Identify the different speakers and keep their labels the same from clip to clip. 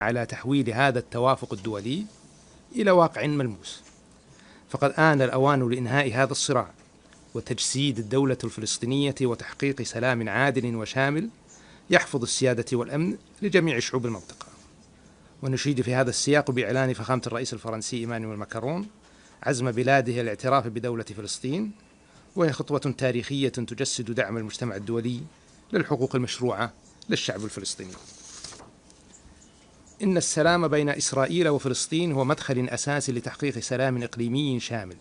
Speaker 1: على تحويل هذا التوافق الدولي إلى واقع ملموس. فقد آن الأوان لإنهاء هذا الصراع وتجسيد الدولة الفلسطينية وتحقيق سلام عادل وشامل يحفظ السيادة والأمن لجميع شعوب المنطقة. ونشيد في هذا السياق بإعلان فخامة الرئيس الفرنسي إيمانويل ماكرون عزم بلاده الاعتراف بدولة فلسطين، وهي خطوة تاريخية تجسد دعم المجتمع الدولي للحقوق المشروعة للشعب الفلسطيني. إن السلام بين إسرائيل وفلسطين هو مدخل أساسي لتحقيق سلام إقليمي شامل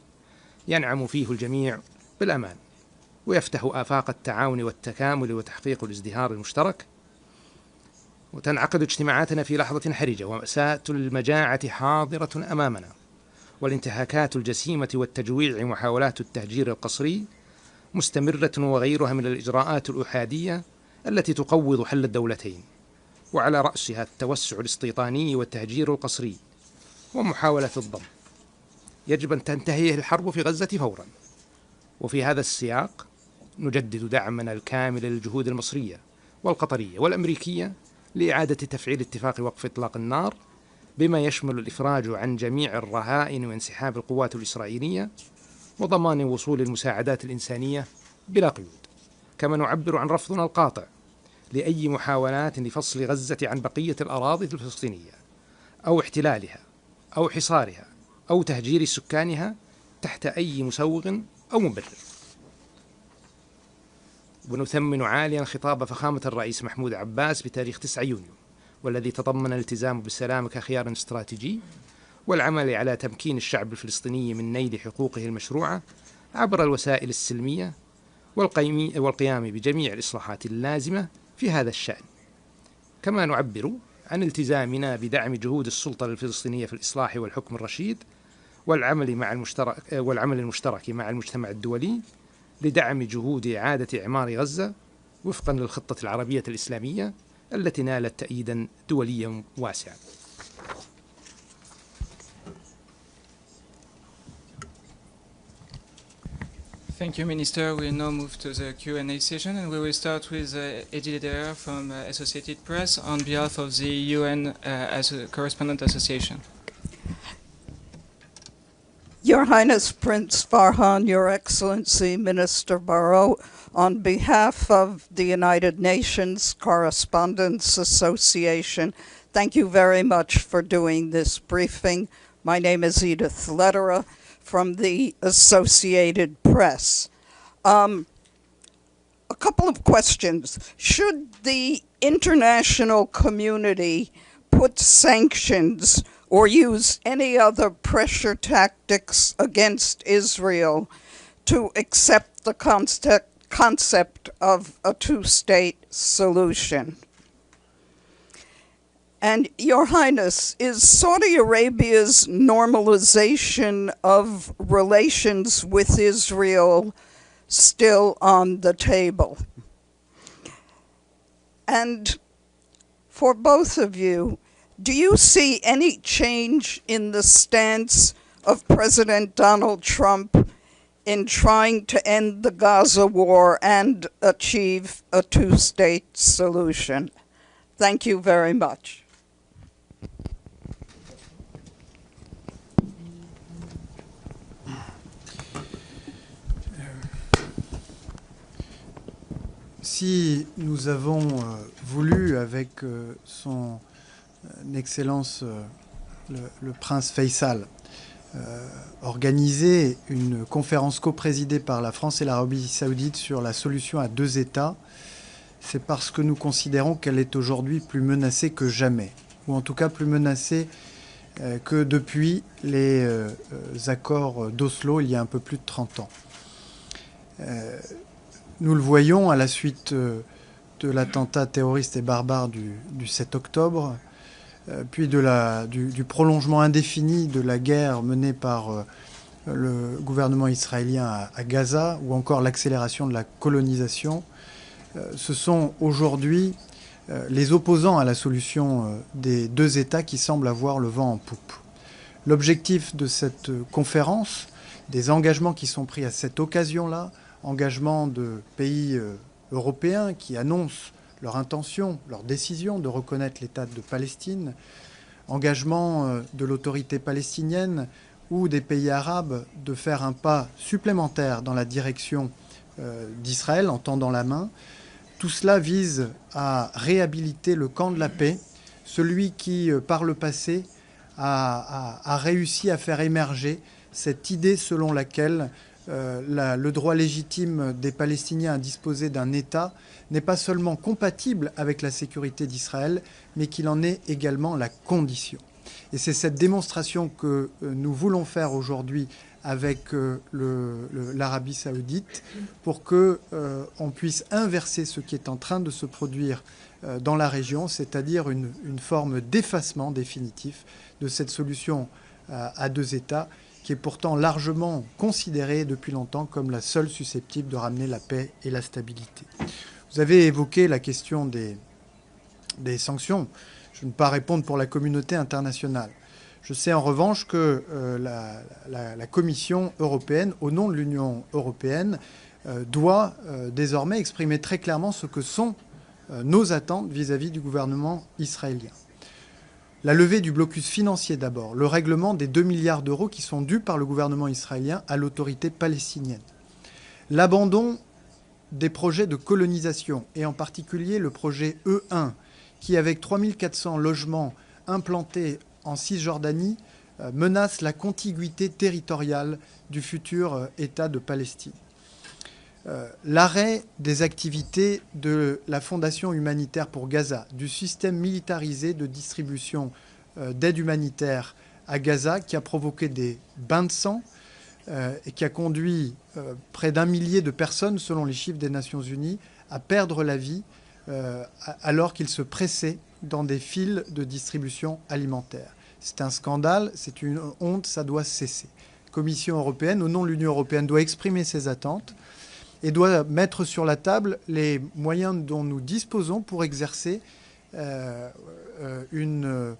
Speaker 1: ينعم فيه الجميع بالأمان، ويفتح آفاق التعاون والتكامل وتحقيق الازدهار المشترك. وتنعقد اجتماعاتنا في لحظة حرجة، ومأساة المجاعة حاضرة أمامنا، والانتهاكات الجسيمة والتجويع ومحاولات التهجير القسري مستمرة، وغيرها من الإجراءات الأحادية التي تقوض حل الدولتين، وعلى رأسها التوسع الاستيطاني والتهجير القسري ومحاولة الضم. يجب أن تنتهي الحرب في غزة فورا. وفي هذا السياق نجدد دعمنا الكامل للجهود المصرية والقطرية والأمريكية لإعادة تفعيل اتفاق وقف إطلاق النار، بما يشمل الإفراج عن جميع الرهائن وانسحاب القوات الإسرائيلية وضمان وصول المساعدات الإنسانية بلا قيود. كما نعبر عن رفضنا القاطع لأي محاولات لفصل غزة عن بقية الأراضي الفلسطينية أو احتلالها أو حصارها أو تهجير سكانها تحت أي مسوغ أو مبرر. ونثمن عاليا خطاب فخامة الرئيس محمود عباس بتاريخ 9 يونيو، والذي تضمن الالتزام بالسلام كخيار استراتيجي، والعمل على تمكين الشعب الفلسطيني من نيل حقوقه المشروعة عبر الوسائل السلمية، والقيام بجميع الإصلاحات اللازمة في هذا الشأن. كما نعبر عن التزامنا بدعم جهود السلطة الفلسطينية في الإصلاح والحكم الرشيد، والعمل المشترك مع المجتمع الدولي لدعم جهود إعادة إعمار غزة وفقا للخطة العربية الإسلامية التي نالت تأييدا دوليا واسعا.
Speaker 2: Thank you, Minister. We'll now move to the Q&A session, and we will start with Eddie Lederer from Associated Press on behalf of the UN Correspondent Association.
Speaker 3: Your Highness Prince Farhan, Your Excellency Minister Barrow, on behalf of the United Nations Correspondents Association, thank you very much for doing this briefing. My name is Edith Lederer from the Associated Press. A couple of questions. Should the international community put sanctions or use any other pressure tactics against Israel to accept the concept of a two-state solution? And Your Highness, is Saudi Arabia's normalization of relations with Israel still on the table? And for both of you, do you see any change in the stance of President Donald Trump in trying to end the Gaza war and achieve a two-state solution? Thank you very much.
Speaker 4: Si nous avons voulu, avec son Excellence le prince Faisal, organiser une conférence coprésidée par la France et l'Arabie saoudite sur la solution à deux États, c'est parce que nous considérons qu'elle est aujourd'hui plus menacée que jamais, ou en tout cas plus menacée que depuis les accords d'Oslo il y a un peu plus de 30 ans. Nous le voyons à la suite de l'attentat terroriste et barbare du 7 octobre, puis du prolongement indéfini de la guerre menée par le gouvernement israélien à Gaza, ou encore l'accélération de la colonisation. Ce sont aujourd'hui les opposants à la solution des deux États qui semblent avoir le vent en poupe. L'objectif de cette conférence, des engagements qui sont pris à cette occasion-là, engagements de pays européens qui annoncent leur intention, leur décision de reconnaître l'État de Palestine, engagement de l'autorité palestinienne ou des pays arabes de faire un pas supplémentaire dans la direction d'Israël en tendant la main. Tout cela vise à réhabiliter le camp de la paix, celui qui, par le passé, a réussi à faire émerger cette idée selon laquelle le droit légitime des Palestiniens à disposer d'un État n'est pas seulement compatible avec la sécurité d'Israël, mais qu'il en est également la condition. Et c'est cette démonstration que nous voulons faire aujourd'hui avec l'Arabie saoudite pour qu'on puisse inverser ce qui est en train de se produire dans la région, c'est-à-dire une forme d'effacement définitif de cette solution à deux États qui est pourtant largement considérée depuis longtemps comme la seule susceptible de ramener la paix et la stabilité. Vous avez évoqué la question des sanctions. Je ne peux pas répondre pour la communauté internationale. Je sais en revanche que la Commission européenne, au nom de l'Union européenne, doit désormais exprimer très clairement ce que sont nos attentes vis-à-vis du gouvernement israélien. La levée du blocus financier d'abord, le règlement des 2 milliards d'euros qui sont dus par le gouvernement israélien à l'autorité palestinienne. L'abandon des projets de colonisation, et en particulier le projet E1, qui, avec 3400 logements implantés en Cisjordanie, menace la contiguïté territoriale du futur État de Palestine. L'arrêt des activités de la Fondation humanitaire pour Gaza, du système militarisé de distribution d'aide humanitaire à Gaza, qui a provoqué des bains de sang et qui a conduit près d'1 millier de personnes, selon les chiffres des Nations Unies, à perdre la vie alors qu'ils se pressaient dans des files de distribution alimentaire. C'est un scandale, c'est une honte, ça doit cesser. La Commission européenne, au nom de l'Union européenne, doit exprimer ses attentes et doit mettre sur la table les moyens dont nous disposons pour exercer une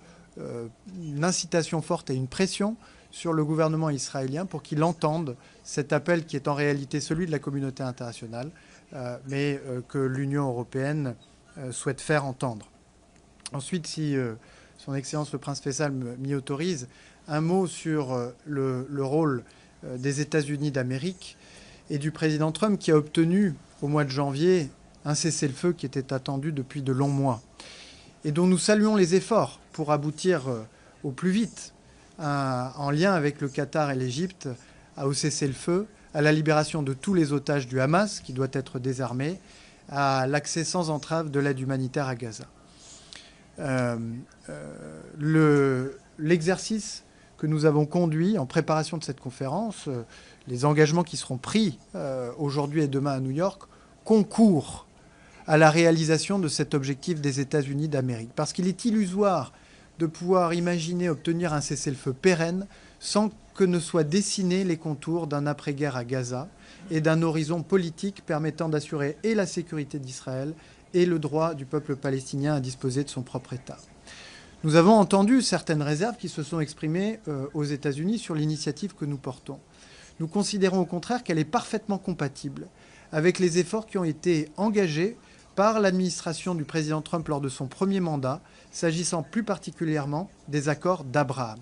Speaker 4: incitation forte et une pression sur le gouvernement israélien pour qu'il entende cet appel qui est en réalité celui de la communauté internationale, mais que l'Union européenne souhaite faire entendre. Ensuite, si Son Excellence le Prince Faisal m'y autorise, un mot sur le rôle des États-Unis d'Amérique et du président Trump qui a obtenu au mois de janvier un cessez-le-feu qui était attendu depuis de longs mois et dont nous saluons les efforts pour aboutir au plus vite en lien avec le Qatar et l'Égypte au cessez-le-feu, à la libération de tous les otages du Hamas qui doit être désarmé, à l'accès sans entrave de l'aide humanitaire à Gaza. L'exercice que nous avons conduit en préparation de cette conférence, les engagements qui seront pris aujourd'hui et demain à New York, concourent à la réalisation de cet objectif des États-Unis d'Amérique. Parce qu'il est illusoire de pouvoir imaginer obtenir un cessez-le-feu pérenne sans que ne soient dessinés les contours d'un après-guerre à Gaza et d'un horizon politique permettant d'assurer et la sécurité d'Israël et le droit du peuple palestinien à disposer de son propre État. Nous avons entendu certaines réserves qui se sont exprimées aux États-Unis sur l'initiative que nous portons. Nous considérons au contraire qu'elle est parfaitement compatible avec les efforts qui ont été engagés par l'administration du président Trump lors de son premier mandat, s'agissant plus particulièrement des accords d'Abraham.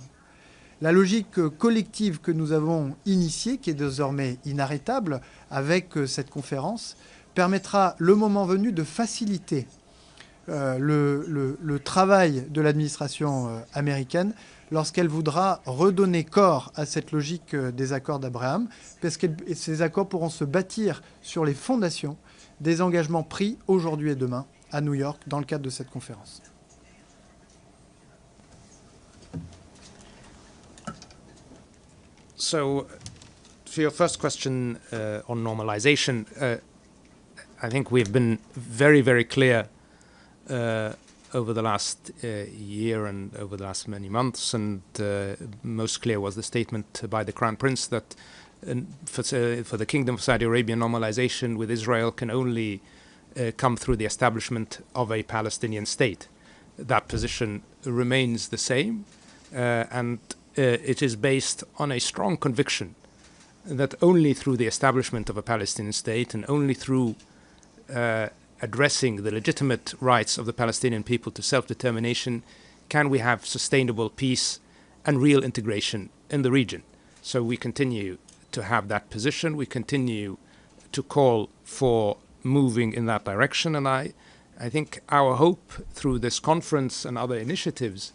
Speaker 4: La logique collective que nous avons initiée, qui est désormais inarrêtable avec cette conférence, permettra le moment venu de faciliter le travail de l'administration américaine lorsqu'elle voudra redonner corps à cette logique des accords d'Abraham, parce que ces accords pourront se bâtir sur les fondations des engagements pris aujourd'hui et demain à New York dans le cadre de cette conférence.
Speaker 1: So, for your first question on normalization, I think we've been very, very clear over the last year and over the last many months, and most clear was the statement by the Crown Prince that for the Kingdom of Saudi Arabia, normalization with Israel can only come through the establishment of a Palestinian state. That position remains the same, and it is based on a strong conviction that only through the establishment of a Palestinian state and only through addressing the legitimate rights of the Palestinian people to self-determination can we have sustainable peace and real integration in the region? So we continue to have that position. We continue to call for moving in that direction. And I think our hope through this conference and other initiatives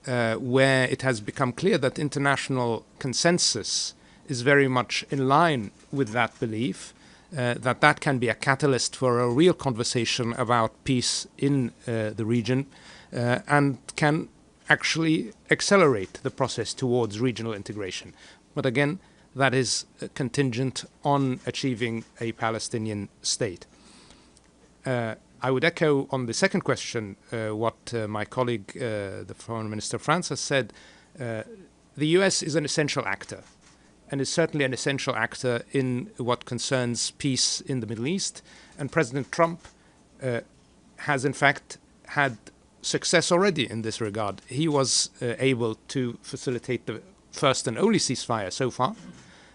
Speaker 1: where it has become clear that international consensus is very much in line with that belief, that can be a catalyst for a real conversation about peace in the region and can actually accelerate the process towards regional integration. But again, that is contingent on achieving a Palestinian state. I would echo on the second question what my colleague, the Foreign Minister of France, has said. The US is an essential actor, and is certainly an essential actor in what concerns peace in the Middle East. And President Trump has, in fact, had success already in this regard. He was able to facilitate the first and only ceasefire so far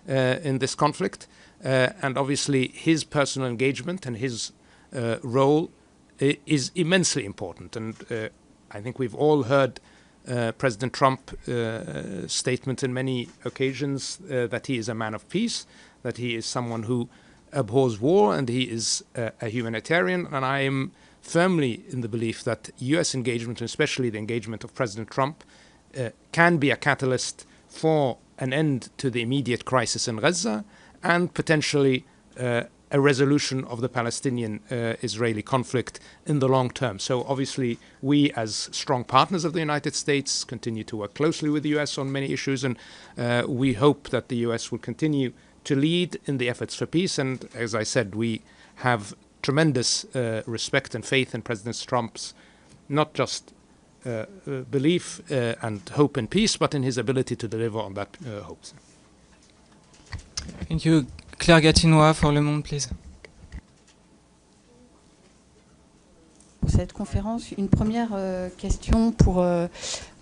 Speaker 1: in this conflict. And obviously, his personal engagement and his role is immensely important. And I think we've all heard President Trump statement in many occasions that he is a man of peace, that he is someone who abhors war, and he is a humanitarian. And I am firmly in the belief that US engagement, and especially the engagement of President Trump, can be a catalyst for an end to the immediate crisis in Gaza and potentially a resolution of the Palestinian-Israeli conflict in the long term. So obviously, we as strong partners of the United States continue to work closely with the US on many issues, and we hope that the US will continue to lead in the efforts for peace. And as I said, we have tremendous respect and faith in President Trump's not just belief and hope in peace, but in his ability to deliver on that hopes.
Speaker 2: Thank you. Claire Gatinois for Le Monde, please.
Speaker 5: Pour cette conférence, une première question pour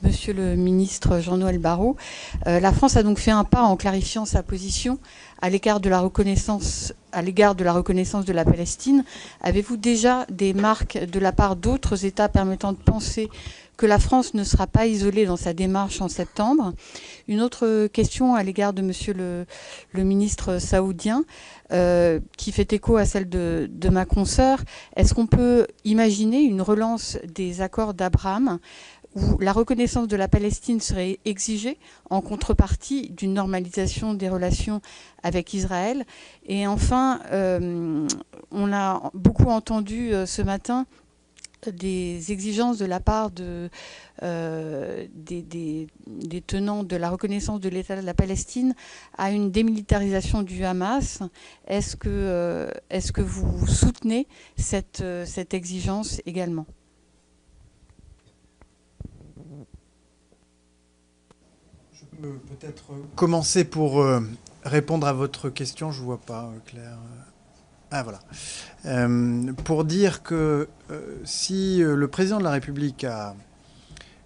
Speaker 5: Monsieur le ministre Jean-Noël Barrot. La France a donc fait un pas en clarifiant sa position à l'égard de la reconnaissance de la Palestine. Avez-vous déjà des marques de la part d'autres États permettant de penser que la France ne sera pas isolée dans sa démarche en septembre? Une autre question à l'égard de Monsieur le ministre saoudien, qui fait écho à celle de ma consoeur. Est-ce qu'on peut imaginer une relance des accords d'Abraham où la reconnaissance de la Palestine serait exigée en contrepartie d'une normalisation des relations avec Israël? Et enfin, on a beaucoup entendu ce matin des exigences de la part des tenants de la reconnaissance de l'État de la Palestine à une démilitarisation du Hamas. Est-ce que vous soutenez cette exigence également?
Speaker 4: Je peux peut-être commencer pour répondre à votre question. Je ne vois pas, Claire. Ah voilà. Pour dire que si le président de la République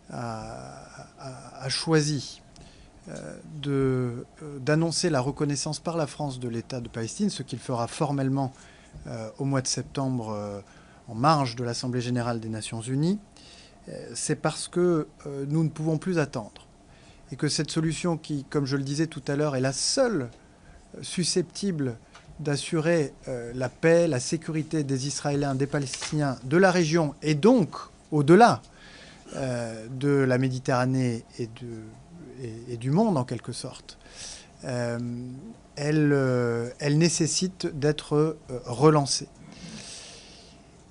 Speaker 4: a choisi d'annoncer la reconnaissance par la France de l'État de Palestine, ce qu'il fera formellement au mois de septembre en marge de l'Assemblée générale des Nations unies, c'est parce que nous ne pouvons plus attendre. Et que cette solution qui, comme je le disais tout à l'heure, est la seule susceptible d'assurer la paix, la sécurité des Israéliens, des Palestiniens, de la région et donc au-delà de la Méditerranée et du monde en quelque sorte, elle nécessite d'être relancée.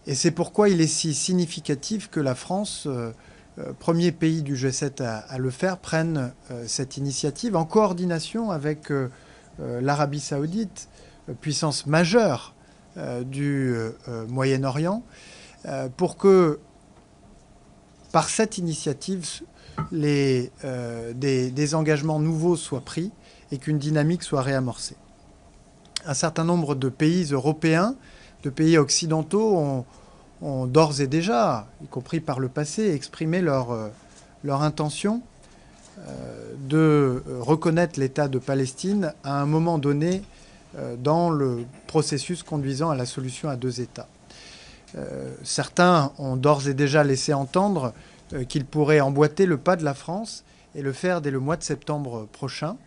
Speaker 4: Et c'est pourquoi il est si significatif que la France, premier pays du G7 à le faire, prenne cette initiative en coordination avec l'Arabie saoudite, puissance majeure du Moyen-Orient, pour que, par cette initiative, des engagements nouveaux soient pris et qu'une dynamique soit réamorcée. Un certain nombre de pays européens, de pays occidentaux ont d'ores et déjà, y compris par le passé, exprimé leur intention de reconnaître l'État de Palestine à un moment donné dans le processus conduisant à la solution à deux États. Certains ont d'ores et déjà laissé entendre qu'il pourrait emboîter le pas de la France et le faire dès le mois de septembre prochain.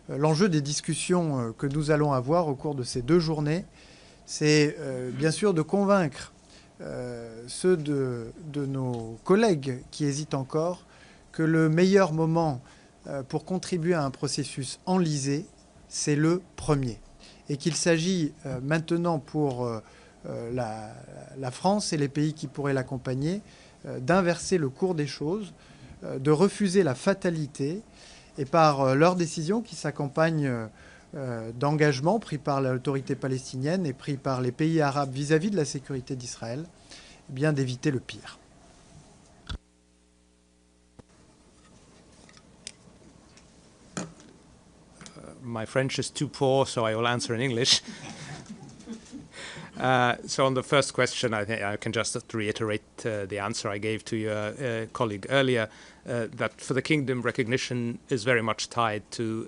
Speaker 4: L'enjeu des discussions que nous allons avoir au cours de ces 2 journées, c'est bien sûr de convaincre ceux de nos collègues qui hésitent encore que le meilleur moment pour contribuer à un processus enlisé, c'est le premier. Et qu'il s'agit maintenant pour la France et les pays qui pourraient l'accompagner d'inverser le cours des choses, de refuser la fatalité et par leurs décisions qui s'accompagnent d'engagements pris par l'autorité palestinienne et pris par les pays arabes vis-à-vis de la sécurité d'Israël, eh bien d'éviter le pire.
Speaker 1: My French is too poor, so I will answer in English. So on the first question, I think I can just reiterate the answer I gave to your colleague earlier, that for the kingdom, recognition is very much tied to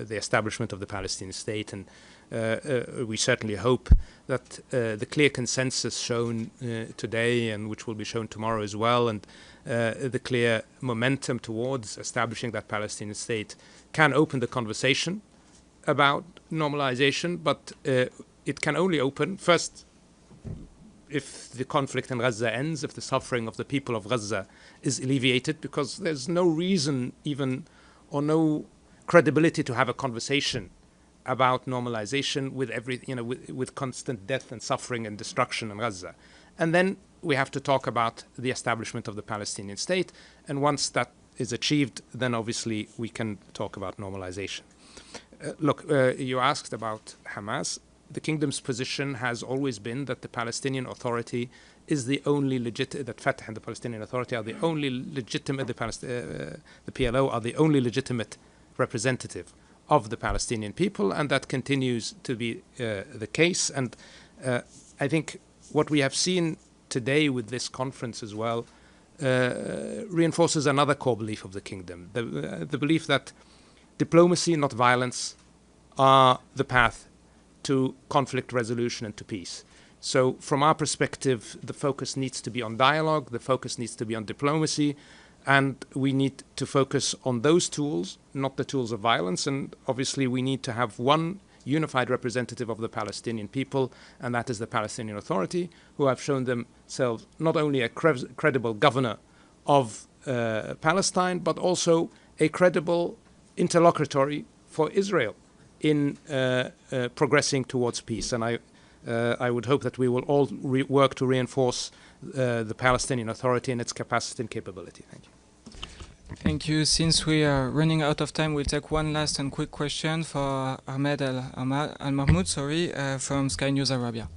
Speaker 1: the establishment of the Palestinian state, and we certainly hope that the clear consensus shown today, and which will be shown tomorrow as well, and the clear momentum towards establishing that Palestinian state can open the conversation about normalization, but it can only open, first, if the conflict in Gaza ends, if the suffering of the people of Gaza is alleviated, because there's no reason even, or no credibility to have a conversation about normalization with with constant death and suffering and destruction in Gaza. And then we have to talk about the establishment of the Palestinian state. And once that is achieved, then obviously we can talk about normalization. Look, you asked about Hamas. The kingdom's position has always been that the Palestinian Authority is the only that Fatah and the Palestinian Authority are the only legitimate, the PLO are the only legitimate representative of the Palestinian people, and that continues to be the case. And I think what we have seen today with this conference as well reinforces another core belief of the kingdom, the belief that diplomacy, not violence, are the path to conflict resolution and to peace. So from our perspective, the focus needs to be on dialogue, the focus needs to be on diplomacy, and we need to focus on those tools, not the tools of violence. And obviously we need to have one unified representative of the Palestinian people, and that is the Palestinian Authority, who have shown themselves not only a credible governor of Palestine, but also a credible interlocutory for Israel in progressing towards peace. And I would hope that we will all work to reinforce the Palestinian Authority and its capacity and capability. Thank you.
Speaker 2: Thank you. Since we are running out of time, we'll take one last and quick question for Ahmed Al-Mahmoud, from Sky News Arabia.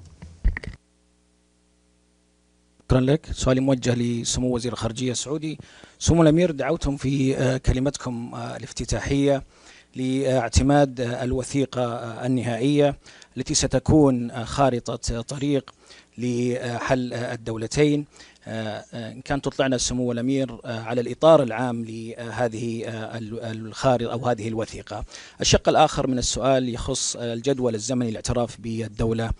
Speaker 6: شكرا لك. سؤالي موجه لسمو وزير الخارجية السعودي. سمو الأمير، دعوتم في كلمتكم الافتتاحية لاعتماد الوثيقة النهائية التي ستكون خارطة طريق لحل الدولتين. كان تطلعنا السمو الأمير على الإطار العام لهذه الخارطة أو هذه الوثيقة. الشق الآخر من السؤال يخص الجدول الزمني للاعتراف بالدولة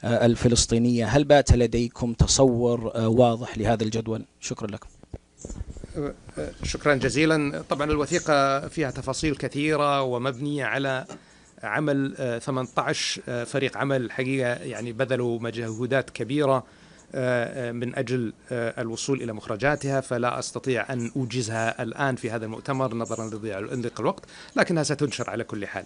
Speaker 6: الفلسطينية. هل بات لديكم تصور واضح لهذا الجدول؟ شكرا لكم.
Speaker 1: شكرا جزيلا. طبعا الوثيقة فيها تفاصيل كثيرة ومبنية على عمل 18 فريق عمل الحقيقة، يعني بذلوا مجهودات كبيرة من أجل الوصول إلى مخرجاتها، فلا أستطيع أن أوجزها الآن في هذا المؤتمر نظرا لضيق الوقت، لكنها ستنشر على كل حال.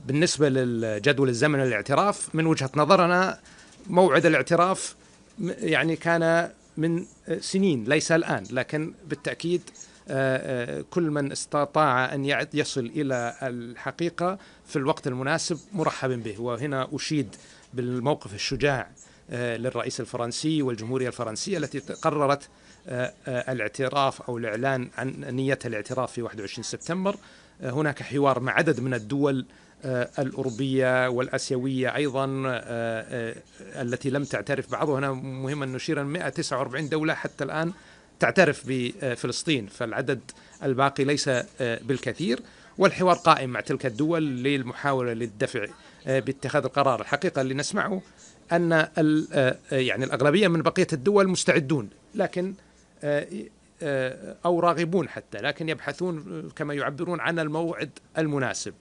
Speaker 1: بالنسبة للجدول الزمني للاعتراف، من وجهة نظرنا موعد الاعتراف يعني كان من سنين ليس الآن، لكن بالتأكيد كل من استطاع أن يصل إلى الحقيقة في الوقت المناسب مرحبا به. وهنا أشيد بالموقف الشجاع للرئيس الفرنسي والجمهورية الفرنسية التي قررت الاعتراف أو الإعلان عن نية الاعتراف في 21 سبتمبر. هناك حوار مع عدد من الدول الأوروبية والآسيوية أيضا التي لم تعترف. بعضها هنا مهم أن نشير أن 149 دولة حتى الآن تعترف بفلسطين، فالعدد الباقي ليس بالكثير، والحوار قائم مع تلك الدول للمحاولة للدفع باتخاذ القرار. الحقيقة اللي نسمعه أن يعني الأغلبية من بقية الدول مستعدون، لكن أو راغبون حتى، لكن يبحثون كما يعبرون عن الموعد المناسب.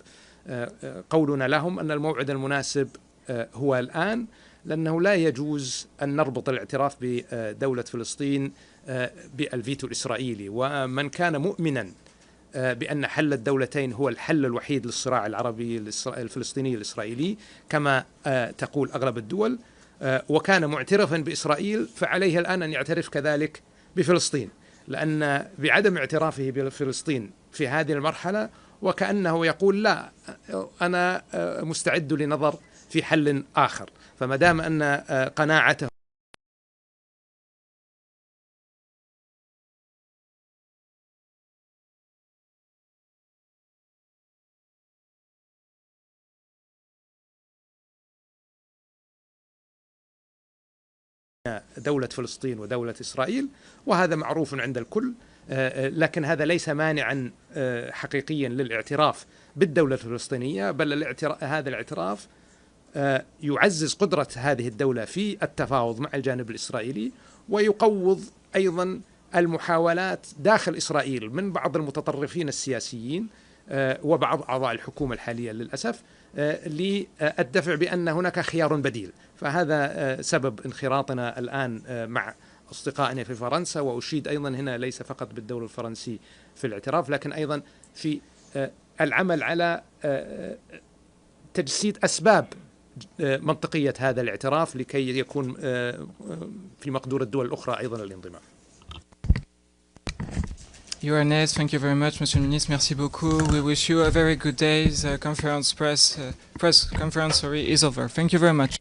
Speaker 1: قولنا لهم أن الموعد المناسب هو الآن، لأنه لا يجوز أن نربط الاعتراف بدولة فلسطين بالفيتو الإسرائيلي. ومن كان مؤمنا بأن حل الدولتين هو الحل الوحيد للصراع العربي الفلسطيني الإسرائيلي كما تقول أغلب الدول، وكان معترفا بإسرائيل، فعليه الآن أن يعترف كذلك بفلسطين، لأن بعدم اعترافه بفلسطين في هذه المرحلة وكأنه يقول لا، أنا مستعد لنظر في حل آخر. فما دام أن قناعته دولة فلسطين ودولة إسرائيل، وهذا معروف عند الكل، لكن هذا ليس مانعا حقيقيا للاعتراف بالدولة الفلسطينية، بل هذا الاعتراف يعزز قدرة هذه الدولة في التفاوض مع الجانب الإسرائيلي، ويقوض أيضا المحاولات داخل إسرائيل من بعض المتطرفين السياسيين وبعض أعضاء الحكومة الحالية للأسف للدفع بأن هناك خيار بديل. فهذا سبب انخراطنا الآن مع أصدقائنا في فرنسا. وأشيد أيضا هنا ليس فقط بالدور الفرنسي في الاعتراف، لكن أيضا في العمل على تجسيد أسباب منطقية هذا الاعتراف لكي يكون في مقدور الدول الأخرى أيضا الانضمام.
Speaker 2: Your Highness, thank you very much, Monsieur le Ministre. Merci beaucoup. We wish you a very good day. The press conference is over. Thank you very much.